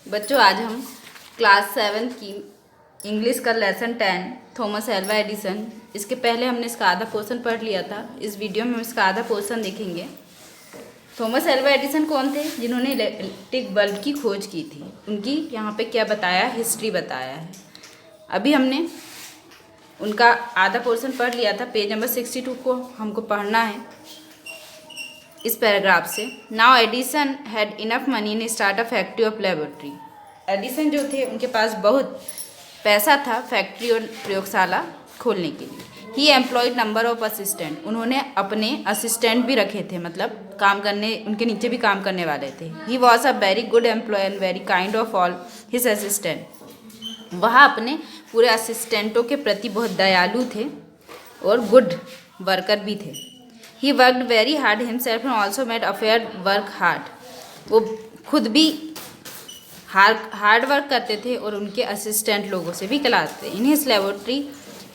बच्चों, आज हम क्लास 7 की इंग्लिश का लेसन 10 थॉमस एल्वा एडिसन। इसके पहले हमने इसका आधा पोर्शन पढ़ लिया था। इस वीडियो में हम इसका आधा पोर्शन देखेंगे। थॉमस एल्वा एडिसन कौन थे? जिन्होंने इलेक्ट्रिक बल्ब की खोज की थी। उनकी यहाँ पे क्या बताया, हिस्ट्री बताया है। अभी हमने उनका आधा पोर्शन पढ़ लिया था। पेज नंबर 62 को हमको पढ़ना है इस पैराग्राफ से। Now Edison had enough money in start a factory of laboratory. Edison जो थे उनके पास बहुत पैसा था फैक्ट्री और प्रयोगशाला खोलने के लिए। ही एम्प्लॉयड नंबर ऑफ असिस्टेंट। उन्होंने अपने असिस्टेंट भी रखे थे, मतलब काम करने, उनके नीचे भी काम करने वाले थे। He was a very good employ and very kind of all his assistant. वह अपने पूरे असिस्टेंटों के प्रति बहुत दयालु थे और गुड वर्कर भी थे। He worked very hard himself and also made affair work hard. वो खुद भी हार्ड वर्क करते थे और उनके असिस्टेंट लोगों से भी कराते थे। In his laboratory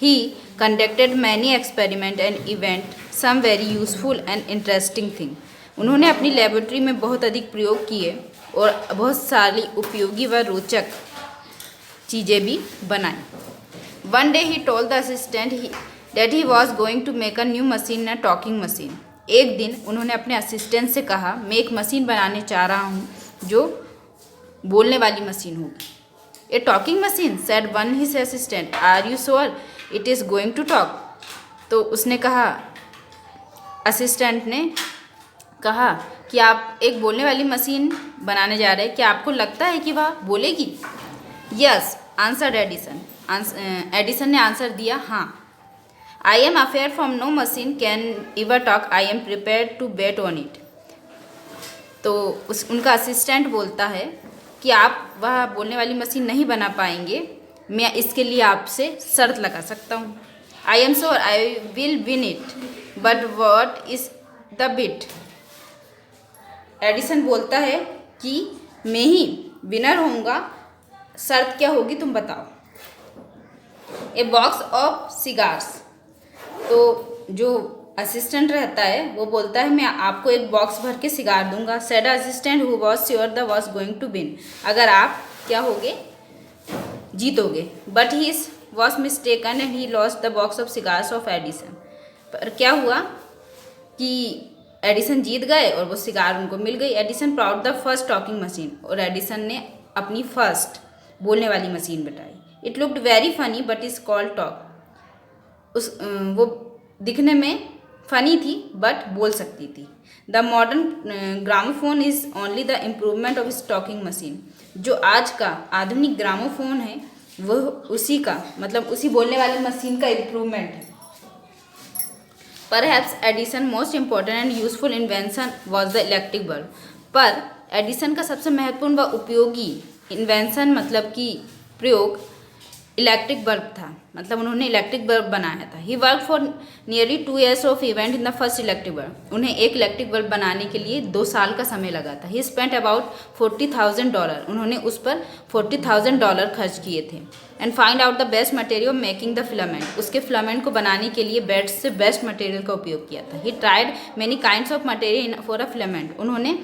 he conducted many experiment and event some very useful and interesting thing. उन्होंने अपनी लेबोरेटरी में बहुत अधिक प्रयोग किए और बहुत सारी उपयोगी व रोचक चीज़ें भी बनाई। One day he told the assistant that he was going to make a new machine, a talking machine. एक दिन उन्होंने अपने असिस्टेंट से कहा, मैं एक मशीन बनाने चाह रहा हूँ जो बोलने वाली मशीन होगी। A talking machine, said one his assistant, are you sure it is going to talk? तो उसने कहा, असिस्टेंट ने कहा कि आप एक बोलने वाली मशीन बनाने जा रहे हैं, क्या आपको लगता है कि वह बोलेगी? Yes answered Edison. एडिसन ने आंसर दिया, हाँ। I am afraid from no machine can ever talk, I am prepared to bet on it. तो उनका असिस्टेंट बोलता है कि आप वह बोलने वाली मशीन नहीं बना पाएंगे, मैं इसके लिए आपसे शर्त लगा सकता हूँ। I am sure I will win it, but what is the bit? Edison बोलता है कि मैं ही विनर होऊंगा, शर्त क्या होगी तुम बताओ। A box of cigars. तो जो असिस्टेंट रहता है वो बोलता है, मैं आपको एक बॉक्स भर के सिगार दूंगा। Said assistant who was sure the was going to win. अगर आप क्या होगे, जीतोगे। But he was mistaken and he lost the box of cigars of Edison. पर क्या हुआ कि एडिसन जीत गए और वो सिगार उनको मिल गई। Edison proud the first talking machine. और एडिसन ने अपनी फर्स्ट बोलने वाली मशीन बताई। It looked very funny but is called talk. वो दिखने में फनी थी बट बोल सकती थी। The modern gramophone is only the improvement of इस टॉकिंग मशीन। जो आज का आधुनिक ग्रामोफोन है वह उसी का, मतलब उसी बोलने वाली मशीन का इम्प्रूवमेंट है। Perhaps Edison most important and useful invention was the electric bulb. पर एडिसन का सबसे महत्वपूर्ण व उपयोगी इन्वेंशन, मतलब कि प्रयोग, इलेक्ट्रिक बल्ब था। मतलब उन्होंने इलेक्ट्रिक बल्ब बनाया था। He work for nearly 2 years of event in the first electric bulb. उन्हें एक इलेक्ट्रिक बल्ब बनाने के लिए 2 साल का समय लगा था। ही स्पेंट अबाउट $40,000। उन्होंने उस पर $40,000 खर्च किए थे। And find out the best material making the filament. उसके फिलामेंट को बनाने के लिए बेस्ट से बेस्ट मटेरियल का उपयोग किया था। He tried many kinds of material for a filament. उन्होंने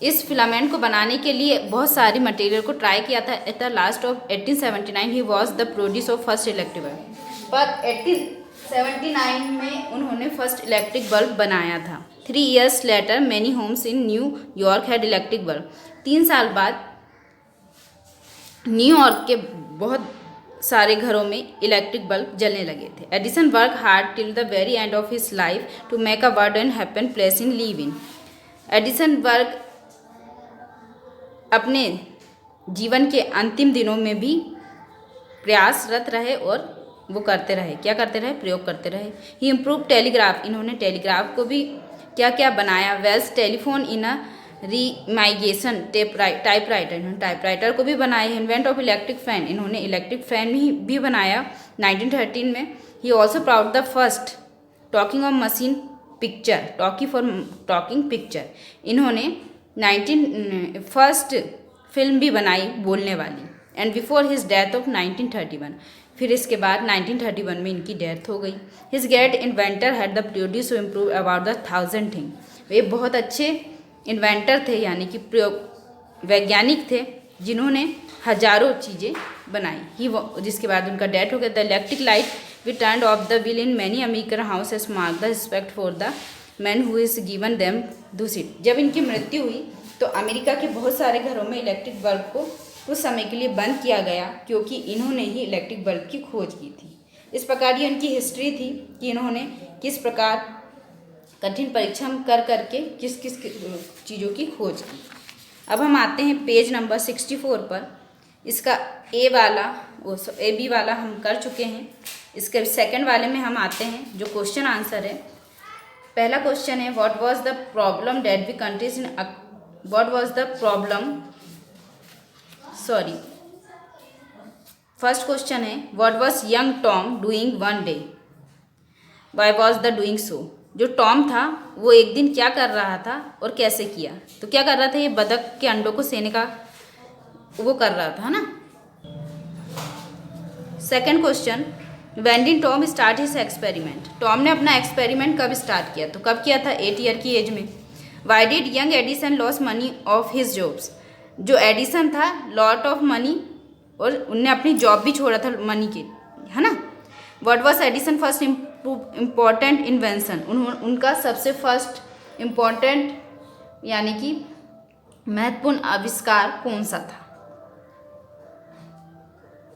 इस फिलामेंट को बनाने के लिए बहुत सारी मटेरियल को ट्राई किया था। At the last of 1879 he was the produce of first electric bulb. पर 1879 में उन्होंने फर्स्ट इलेक्ट्रिक बल्ब बनाया था। 3 years later many homes in New York had electric bulb. 3 साल बाद न्यूयॉर्क के बहुत सारे घरों में इलेक्ट्रिक बल्ब जलने लगे थे। Edison work hard till the very end of his life to make a world and happen place in live in. Edison work अपने जीवन के अंतिम दिनों में भी प्रयासरत रहे और वो करते रहे। क्या करते रहे? प्रयोग करते रहे। ही इम्प्रूव टेलीग्राफ। इन्होंने टेलीग्राफ को भी क्या क्या बनाया। वेल्स टेलीफोन इन अ रीमाइगेशन टाइपराइटर। इन्होंने टाइपराइटर को भी बनाया। Invent of electric fan. इन्होंने इलेक्ट्रिक फैन भी बनाया 1913 में। He also proud the first talking of machine picture, talkie for talking picture. इन्होंने फर्स्ट फिल्म भी बनाई बोलने वाली। And before his death of 1931। फिर इसके बाद 1931 में इनकी डेथ हो गई। His great inventor had the produce to improve about the 1000 thing. वे बहुत अच्छे इन्वेंटर थे, यानी कि प्रयोग वैज्ञानिक थे जिन्होंने हजारों चीज़ें बनाई। जिसके बाद उनका डेथ हो गया। The electric light we turn off the wheel in many American houses mark the respect for the man who is given them the seat. जब इनकी मृत्यु हुई तो अमेरिका के बहुत सारे घरों में इलेक्ट्रिक बल्ब को कुछ समय के लिए बंद किया गया, क्योंकि इन्होंने ही इलेक्ट्रिक बल्ब की खोज की थी। इस प्रकार ये उनकी हिस्ट्री थी कि इन्होंने किस प्रकार कठिन परिश्रम कर करके किस किस चीज़ों की खोज की। अब हम आते हैं पेज नंबर 64 पर। इसका ए बी वाला हम कर चुके हैं। इसके सेकंड वाले में हम आते हैं जो क्वेश्चन आंसर है। पहला क्वेश्चन है what was the problem that we countries in first question है what was young Tom doing one day, why was the doing so. जो टॉम था वो एक दिन क्या कर रहा था और कैसे किया। तो क्या कर रहा था, ये बतख के अंडों को सेने का वो कर रहा था, है ना। Second question when did Tom start his experiment. Tom ने अपना एक्सपेरिमेंट कब स्टार्ट किया, तो कब किया था, 8 ईयर की एज में। Why did young Edison loss money of his jobs. जो एडिसन था लॉट ऑफ मनी, और उनने अपनी जॉब भी छोड़ा था मनी के, है ना। What was Edison first important invention. उनका सबसे फर्स्ट इम्पॉर्टेंट यानी कि महत्वपूर्ण आविष्कार कौन सा था।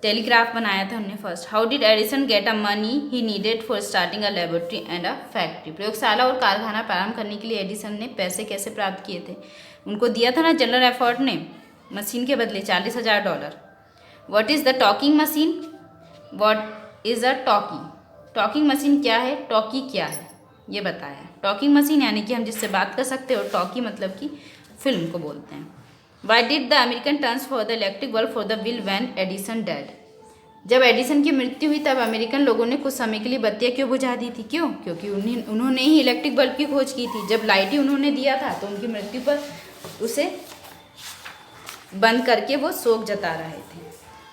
टेलीग्राफ बनाया था उन्होंने first. How did Edison get a money he needed for starting a laboratory and a factory. प्रयोगशाला और कारखाना प्रारंभ करने के लिए एडिसन ने पैसे कैसे प्राप्त किए थे। उनको दिया था ना जनरल एफर्ट ने मशीन के बदले $40,000। What is the talking machine. What is a talkie. Talking machine क्या है, टॉकी क्या है, ये बताया। टॉकिंग मशीन यानी कि हम जिससे बात कर सकते हैं, और टॉकी मतलब कि फिल्म को बोलते हैं। Why did the American turns for the electric bulb for the wheel when Edison dead. जब एडिसन की मृत्यु हुई तब अमेरिकन लोगों ने कुछ समय के लिए बत्तियाँ क्यों बुझा दी थी, क्यों, क्योंकि उन्होंने ही इलेक्ट्रिक बल्ब की खोज की थी। जब लाइट ही उन्होंने दिया था तो उनकी मृत्यु पर उसे बंद करके वो शोक जता रहे थे।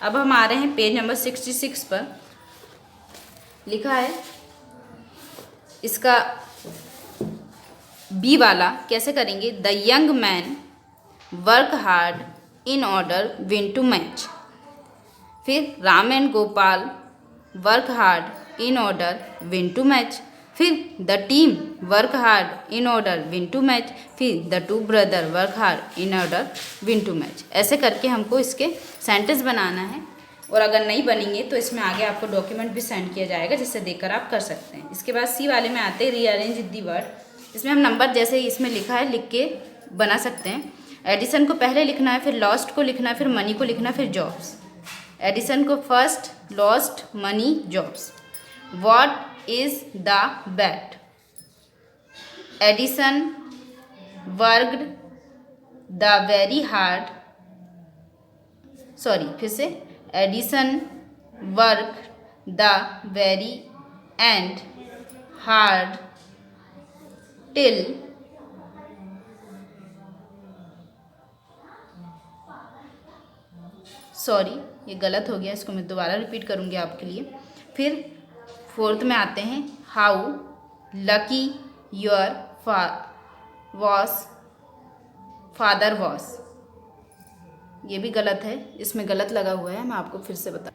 अब हम आ रहे हैं पेज नंबर 66 पर। लिखा है इसका बी वाला कैसे करेंगे। The young man work hard in order win to match. फिर Ram and Gopal work hard in order win to match. फिर the team work hard in order win to match. फिर the two brother work hard in order win to match. ऐसे करके हमको इसके sentence बनाना है, और अगर नहीं बनेंगे तो इसमें आगे आपको डॉक्यूमेंट भी सेंड किया जाएगा, जिससे देखकर आप कर सकते हैं। इसके बाद सी वाले में आते हैं रीअरेंज दी वर्ड। इसमें हम नंबर जैसे इसमें लिखा है लिख के बना सकते हैं। एडिसन को पहले लिखना है, फिर लॉस्ट को लिखना है, फिर मनी को लिखना है, फिर जॉब्स। एडिसन को first, lost, money, jobs. What is the bat. Edison worked the very hard, फिर से Edison work the very and hard till ये गलत हो गया, इसको मैं दोबारा रिपीट करूँगी आपके लिए। फिर फोर्थ में आते हैं how lucky your father was. ये भी गलत है, इसमें गलत लगा हुआ है, मैं आपको फिर से बता।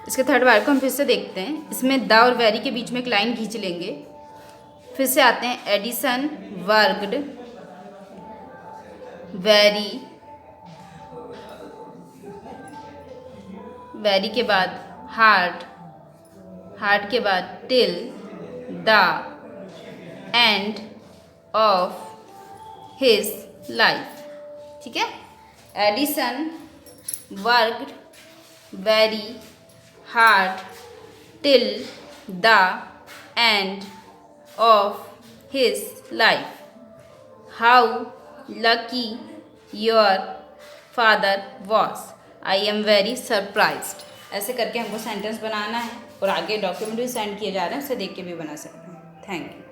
इसके थर्ड वार्ड को हम फिर से देखते हैं। इसमें द और वेरी के बीच में एक लाइन खींच लेंगे। फिर से आते हैं एडिसन वर्कड वेरी के बाद हार्ड के बाद till the end of his life. ठीक है। Edison worked very hard till the end of his life. How lucky your father was. I am very surprised. ऐसे करके हमको सेंटेंस बनाना है, और आगे डॉक्यूमेंट भी सेंड किए जा रहे हैं, उसे देख के भी बना सकते हैं। Thank you.